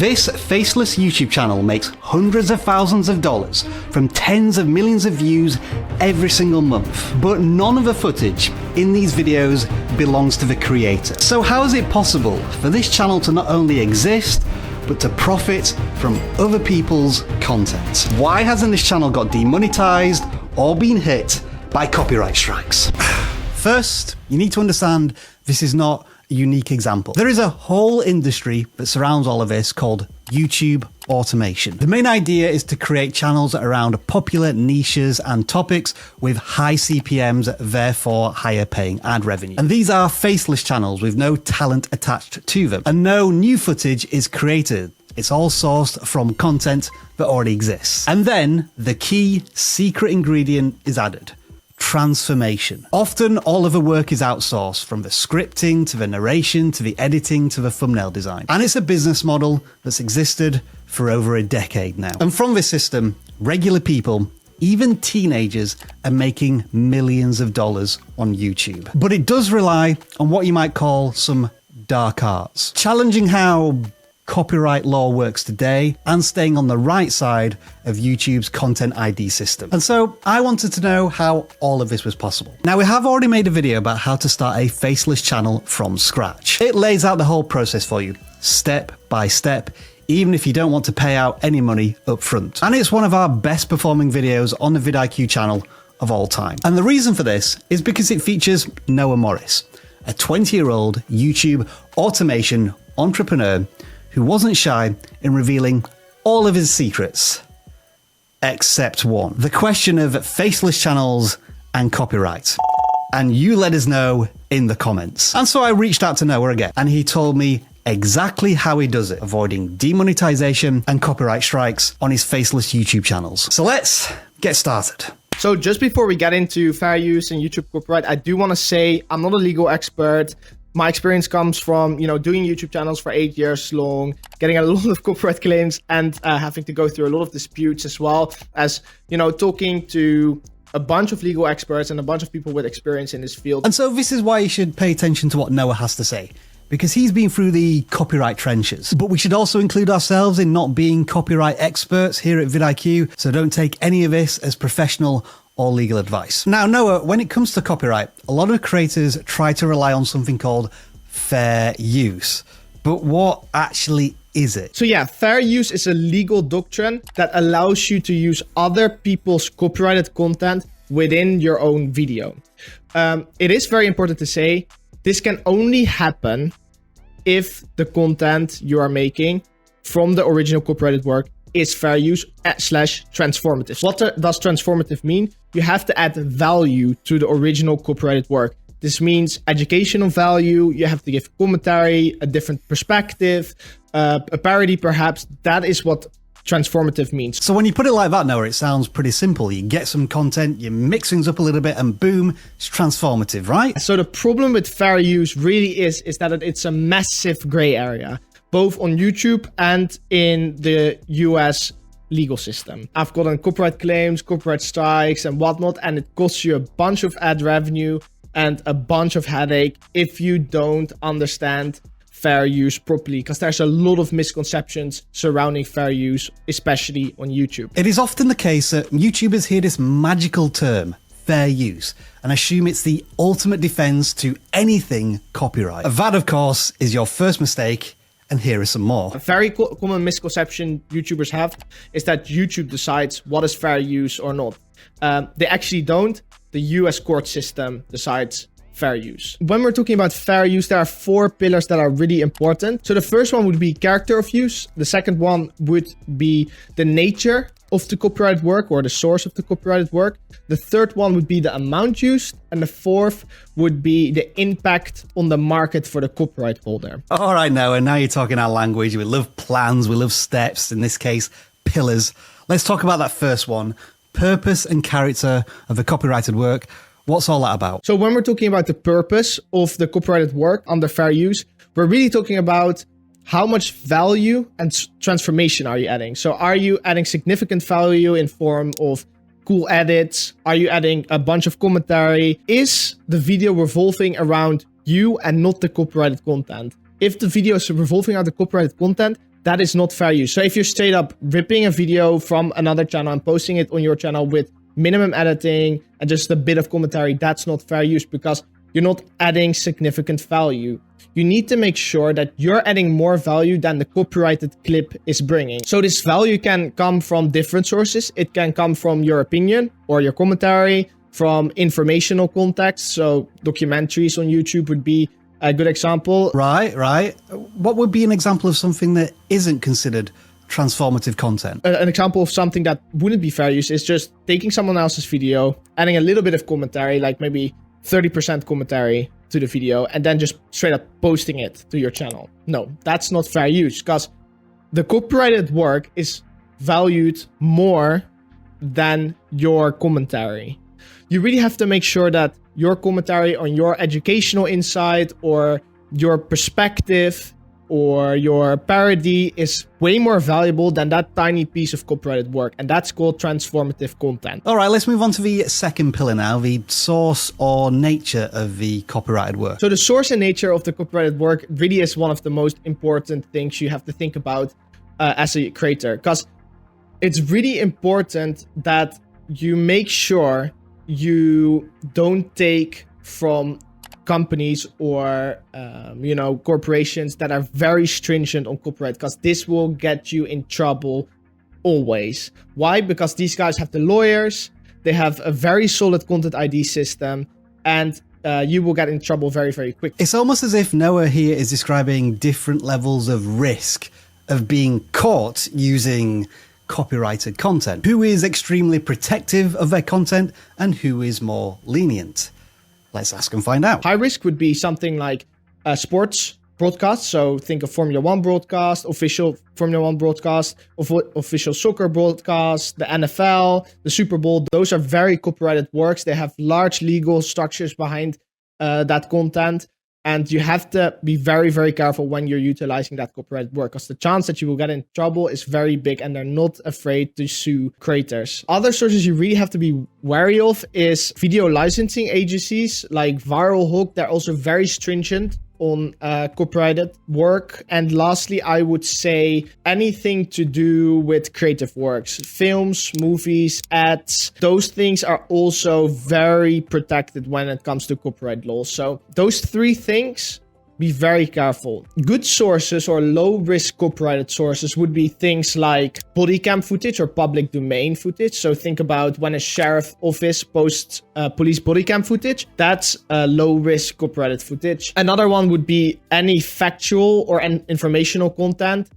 This Faceless YouTube channel makes hundreds of thousands of dollars from tens of millions of views every single month. But none of the footage in these videos belongs to the creator. So how is it possible for this channel to not only exist, but to profit from other people's content? Why hasn't this channel got demonetized or been hit by copyright strikes? First, you need to understand this is not a unique example. There is a whole industry that surrounds all of this called YouTube automation. The main idea is to create channels around popular niches and topics with high CPMs, therefore higher paying ad revenue. And these are faceless channels with no talent attached to them. And no new footage is created. It's all sourced from content that already exists. And then the key secret ingredient is added: transformation. Often all of the work is outsourced, from the scripting to the narration to the editing to the thumbnail design. And it's a business model that's existed for over a decade now. And from this system, regular people, even teenagers, are making millions of dollars on YouTube. But it does rely on what you might call some dark arts, challenging how copyright law works today and staying on the right side of YouTube's content ID system. And so I wanted to know how all of this was possible. Now, we have already made a video about how to start a faceless channel from scratch. It lays out the whole process for you, step by step, even if you don't want to pay out any money up front. And it's one of our best performing videos on the vidIQ channel of all time. And the reason for this is because it features Noah Morris, a 20-year-old YouTube automation entrepreneur who wasn't shy in revealing all of his secrets, except one: the question of faceless channels and copyright. And you let us know in the comments. And so I reached out to Noah again, and he told me exactly how he does it, avoiding demonetization and copyright strikes on his faceless YouTube channels. So let's get started. So just before we get into fair use and YouTube copyright, I do want to say I'm not a legal expert. My experience comes from, doing YouTube channels for 8 years long, getting a lot of copyright claims and having to go through a lot of disputes, as well as, talking to a bunch of legal experts and a bunch of people with experience in this field. And so this is why you should pay attention to what Noah has to say, because he's been through the copyright trenches. But we should also include ourselves in not being copyright experts here at vidIQ, so don't take any of this as professional or legal advice. Now, Noah, when it comes to copyright, a lot of creators try to rely on something called fair use. But what actually is it? So yeah, fair use is a legal doctrine that allows you to use other people's copyrighted content within your own video. It is very important to say this can only happen if the content you are making from the original copyrighted work is fair use / transformative. What does transformative mean? You have to add value to the original copyrighted work. This means educational value. You have to give commentary, a different perspective, a parody perhaps. That is what transformative means. So when you put it like that, Noah, it sounds pretty simple. You get some content, you mix things up a little bit, and boom, it's transformative, right? So the problem with fair use really is that it's a massive gray area, both on YouTube and in the US legal system. I've gotten copyright claims, copyright strikes and whatnot, and it costs you a bunch of ad revenue and a bunch of headache if you don't understand fair use properly, because there's a lot of misconceptions surrounding fair use, especially on YouTube. It is often the case that YouTubers hear this magical term, fair use, and assume it's the ultimate defense to anything copyright. That, of course, is your first mistake. And here is some more. A very common misconception YouTubers have is that YouTube decides what is fair use or not. They actually don't. The US court system decides fair use. When we're talking about fair use, there are 4 pillars that are really important. So the first one would be character of use. The second one would be the nature of the copyrighted work or the source of the copyrighted work. The third one would be the amount used. And the fourth would be the impact on the market for the copyright holder. All right, Noah, now you're talking our language. We love plans, we love steps, in this case, pillars. Let's talk about that first one, purpose and character of the copyrighted work. What's all that about? So when we're talking about the purpose of the copyrighted work under fair use, we're really talking about how much value and transformation are you adding? So are you adding significant value in form of cool edits? Are you adding a bunch of commentary? Is the video revolving around you and not the copyrighted content? If the video is revolving around the copyrighted content, that is not fair use. So if you're straight up ripping a video from another channel and posting it on your channel with minimum editing and just a bit of commentary, that's not fair use because you're not adding significant value. You need to make sure that you're adding more value than the copyrighted clip is bringing. So this value can come from different sources. It can come from your opinion or your commentary, from informational context. So documentaries on YouTube would be a good example. Right. What would be an example of something that isn't considered transformative content? An example of something that wouldn't be fair use is just taking someone else's video, adding a little bit of commentary, like maybe 30% commentary to the video, and then just straight up posting it to your channel. No, that's not fair use because the copyrighted work is valued more than your commentary. You really have to make sure that your commentary on your educational insight or your perspective or your parody is way more valuable than that tiny piece of copyrighted work. And that's called transformative content. All right, let's move on to the second pillar now, the source or nature of the copyrighted work. So the source and nature of the copyrighted work really is one of the most important things you have to think about as a creator, because it's really important that you make sure you don't take from companies or corporations that are very stringent on copyright, because this will get you in trouble always. Why? Because these guys have the lawyers, they have a very solid content ID system, and you will get in trouble very, very quickly. It's almost as if Noah here is describing different levels of risk of being caught using copyrighted content. Who is extremely protective of their content and who is more lenient? Let's ask and find out. High risk would be something like sports broadcast. So think of Formula 1 broadcast, official Formula 1 broadcast, official soccer broadcast, the NFL, the Super Bowl. Those are very copyrighted works. They have large legal structures behind that content. And you have to be very, very careful when you're utilizing that copyrighted work, because the chance that you will get in trouble is very big, and they're not afraid to sue creators. Other sources you really have to be wary of is video licensing agencies like Viral Hook. They're also very stringent on copyrighted work. And lastly, I would say anything to do with creative works, films, movies, ads. Those things are also very protected when it comes to copyright law. So those three things, be very careful. Good sources or low risk copyrighted sources would be things like body cam footage or public domain footage. So think about when a sheriff office posts police body cam footage, that's low risk copyrighted footage. Another one would be any factual or informational content,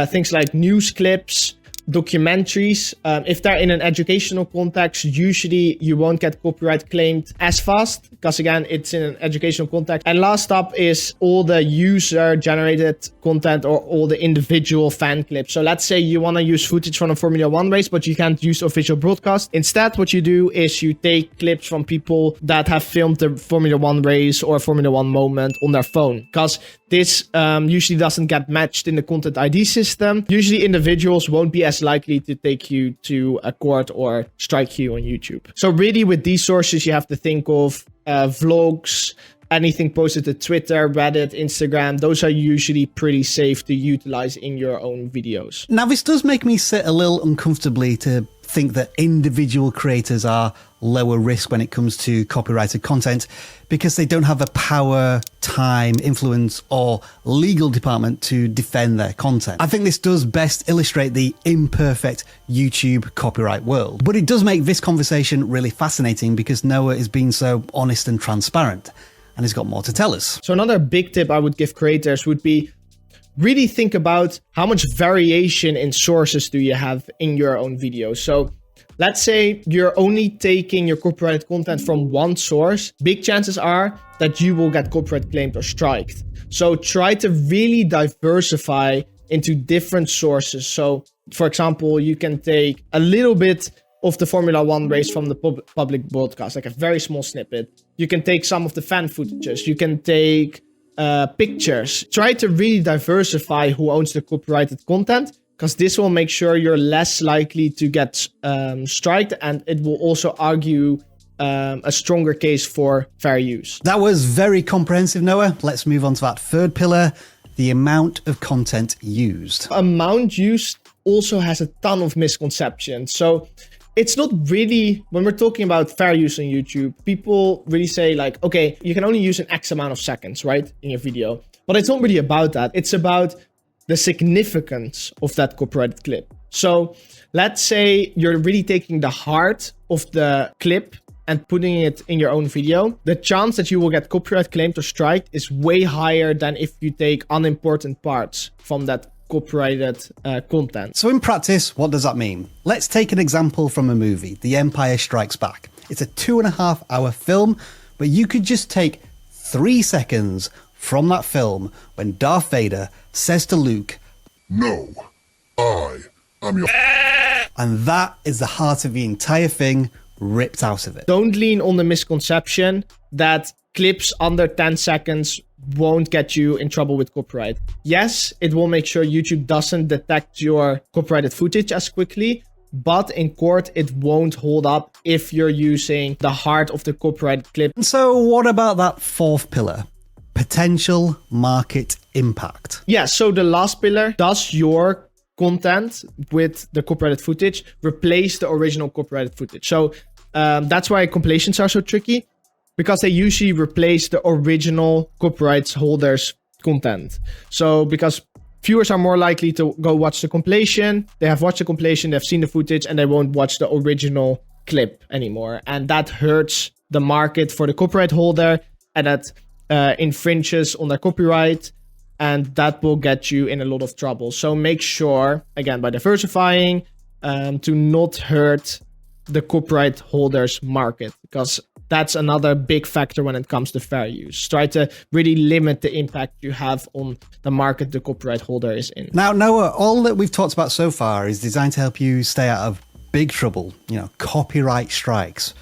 things like news clips, documentaries. If they're in an educational context, usually you won't get copyright claimed as fast, because again, it's in an educational context. And last up is all the user generated content or all the individual fan clips. So let's say you want to use footage from a Formula 1 race, but you can't use official broadcast. Instead, what you do is you take clips from people that have filmed the Formula 1 race or Formula 1 moment on their phone, because this usually doesn't get matched in the content ID system. Usually individuals won't be as likely to take you to a court or strike you on YouTube. So really with these sources, you have to think of vlogs, anything posted to Twitter, Reddit, Instagram. Those are usually pretty safe to utilize in your own videos. Now, this does make me sit a little uncomfortably to think that individual creators are lower risk when it comes to copyrighted content because they don't have the power, time, influence, or legal department to defend their content. I think this does best illustrate the imperfect YouTube copyright world. But it does make this conversation really fascinating because Noah is being so honest and transparent, and he's got more to tell us. So another big tip I would give creators would be really think about how much variation in sources do you have in your own video. So let's say you're only taking your copyrighted content from one source. Big chances are that you will get copyright claimed or striked. So try to really diversify into different sources. So for example, you can take a little bit of the Formula 1 race from the public broadcast, like a very small snippet. You can take some of the fan footages. You can take pictures. Try to really diversify who owns the copyrighted content, because this will make sure you're less likely to get striked, and it will also argue a stronger case for fair use. That was very comprehensive, Noah. Let's move on to that third pillar, the amount of content used. Amount used also has a ton of misconceptions. So it's not really, when we're talking about fair use on YouTube, people really say like, okay, you can only use an X amount of seconds, right, in your video. But it's not really about that. It's about the significance of that copyrighted clip. So let's say you're really taking the heart of the clip and putting it in your own video. The chance that you will get copyright claimed or striked is way higher than if you take unimportant parts from that copyrighted content. So in practice, what does that mean? Let's take an example from a movie, The Empire Strikes Back. It's a 2.5-hour film, but you could just take 3 seconds from that film when Darth Vader says to Luke, "No, I am your..." And that is the heart of the entire thing ripped out of it. Don't lean on the misconception that clips under 10 seconds won't get you in trouble with copyright. Yes, it will make sure YouTube doesn't detect your copyrighted footage as quickly, but in court, it won't hold up if you're using the heart of the copyrighted clip. And so what about that fourth pillar? Potential market impact. Yeah, so the last pillar, does your content with the copyrighted footage replace the original copyrighted footage? So that's why compilations are so tricky, because they usually replace the original copyright holders' content. So because viewers are more likely to go watch the compilation, they have watched the compilation, they've seen the footage, and they won't watch the original clip anymore. And that hurts the market for the copyright holder, and that infringes on their copyright, and that will get you in a lot of trouble. So make sure, again, by diversifying, to not hurt the copyright holders market, because that's another big factor when it comes to fair use. Try to really limit the impact you have on the market the copyright holder is in. Now, Noah, all that we've talked about so far is designed to help you stay out of big trouble, copyright strikes.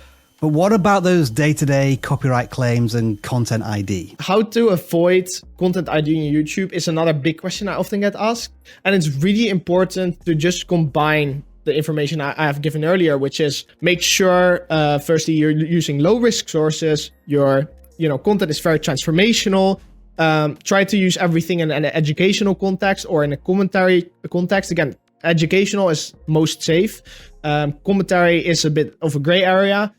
But what about those day-to-day copyright claims and content ID? How to avoid content ID on YouTube is another big question I often get asked. And it's really important to just combine the information I have given earlier, which is make sure, firstly, you're using low-risk sources, your content is very transformational. Try to use everything in an educational context or in a commentary context. Again, educational is most safe. Commentary is a bit of a gray area.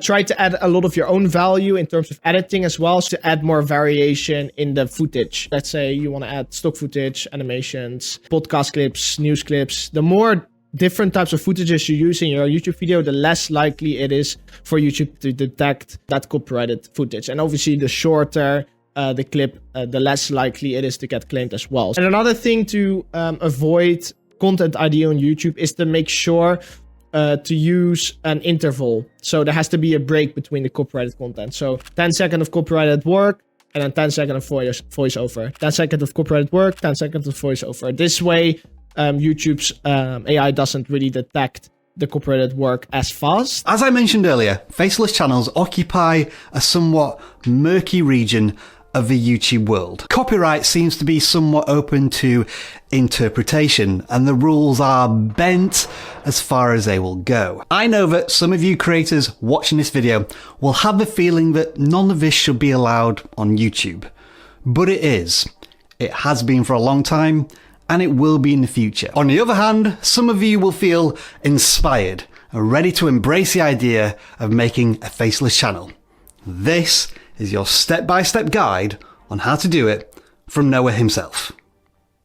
Try to add a lot of your own value in terms of editing as well, to add more variation in the footage. Let's say you want to add stock footage, animations, podcast clips, news clips. The more different types of footages you use in your YouTube video, the less likely it is for YouTube to detect that copyrighted footage. And obviously, the shorter the clip, the less likely it is to get claimed as well. And another thing to avoid content ID on YouTube is to make sure to use an interval. So there has to be a break between the copyrighted content. So 10 seconds of copyrighted work, and then 10 seconds of voiceover. 10 seconds of copyrighted work, 10 seconds of voiceover. This way, YouTube's AI doesn't really detect the copyrighted work as fast. As I mentioned earlier, faceless channels occupy a somewhat murky region of the YouTube world. Copyright seems to be somewhat open to interpretation, and the rules are bent as far as they will go. I know that some of you creators watching this video will have the feeling that none of this should be allowed on YouTube. But it is. It has been for a long time, and it will be in the future. On the other hand, some of you will feel inspired and ready to embrace the idea of making a faceless channel. This is your step-by-step guide on how to do it from Noah himself.